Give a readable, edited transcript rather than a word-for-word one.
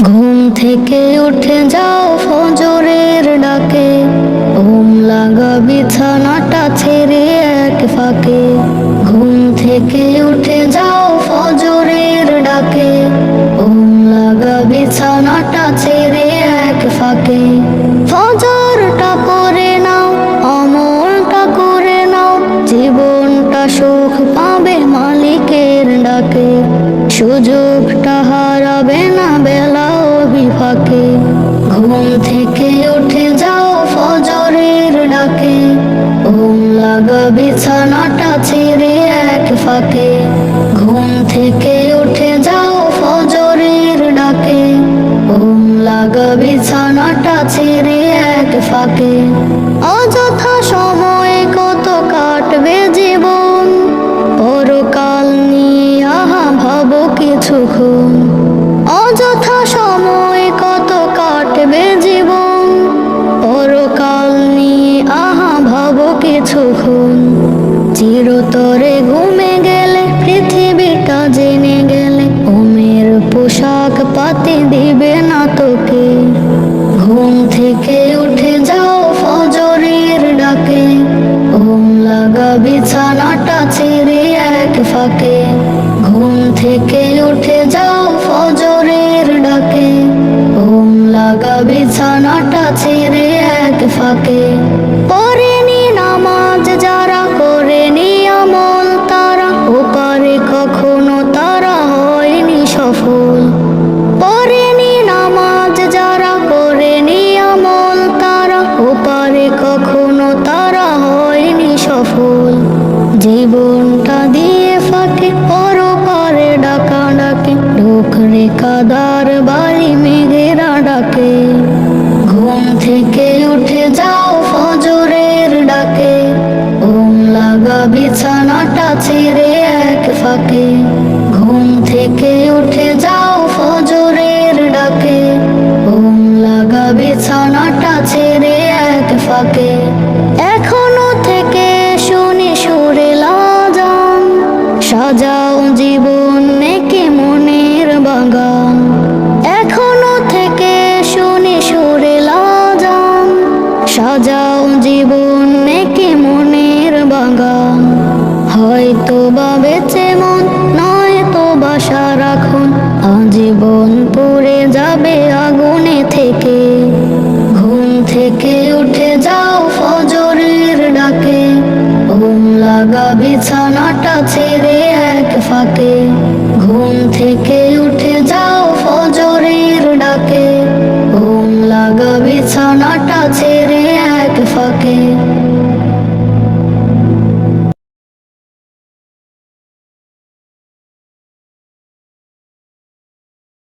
ঘুম থেকে উঠে যাও ফজরের ডাকে, ঘুম লাগা বিছানাটা ছেড়ে এক ফাঁকে। ঘুম থেকে উঠে যাও ফজরের ডাকে, ঘুম লাগা বিছানাটা ছেড়ে এক ফাঁকে। ফজরটা করে নাও, আমলটা করে নাও, জীবনটা সুখ পাবে মালিকের ডাকে। সুযোগটা হারাবে না বেলাও বিফাকে। ঘুম থেকে উঠে যাও ফজরের ডাকে, ঘুম লাগা বিছানাটা ছেড়ে এক ফাঁকে। ঘুম থেকে উঠে যাও ফজরের ডাকে, ঘুম লাগা বিছানাটা ছেড়ে এক ফাঁকে। অযথা সময় কত কাটবে জীবন, পরকাল নিয়ে আহা ভাবো কিছুক্ষণ। অযথা সময় কত কাটবে জীবন, পরকাল নিয়ে আহা ভাবো কিছুক্ষণ। চিরতরে ঘুমে গেলে পৃথিবীটা জেনে গেলে, ঘুমের পোশাক পাতি দিবে না তোকে। ঘুম থেকে উঠে যাও ফজরের ডাকে, ঘুম লাগা বিছানাটা ছেড়ে এক ফাঁকে। ঘুম থেকে উঠে যাও ফজরের ডাকে, ঘুম লাগা বিছানাটা ছেড়ে এক ফাঁকে। পড়েনি নামাজ যারা, করেনি আমল তারা, ওপারে কখনো তারা হয়নি সফল। পড়েনি নামাজ যারা, করেনি আমল তারা, ওপারে কখনো তারা হয়নি সফল। জীবনটা দিয়ে ফাঁকে পরপারে ডাকা ডাকে, ঢোকরে কাদার বাড়ি মেঘেরা ডাকে। ঘুম থেকে উঠে যাও ফজরের ডাকে, ঘুম লাগা বিছানাটা ছেড়ে এক ফাঁকে। ঘুম থেকে উঠে যাও ফজরের ডাকে, ঘুম লাগা বিছানাটা ছেড়ে এক ফাঁকে। এখনো থেকে শুনি সুরে লাজান, সাজাও জীবন নেকি মনের বাগান। এখনো থেকে শুনি সুরে লাজান, সাজাও জীবন নেকি মনের বাগান। হয়তো বা বেঁচে মন, নয়তো বা সারাক্ষণ আজীবন পুড়ে যাবে আগুনে থেকে। ঘুম থেকে উঠে যাও ফজরের ডাকে, ঘুম লাগা বিছানাটা ছেড়ে এক ফাঁকে। ঘুম থেকে উঠে যাও ফজরের ডাকে, ঘুম লাগা বিছানাটা ছেড়ে এক ফাঁকে।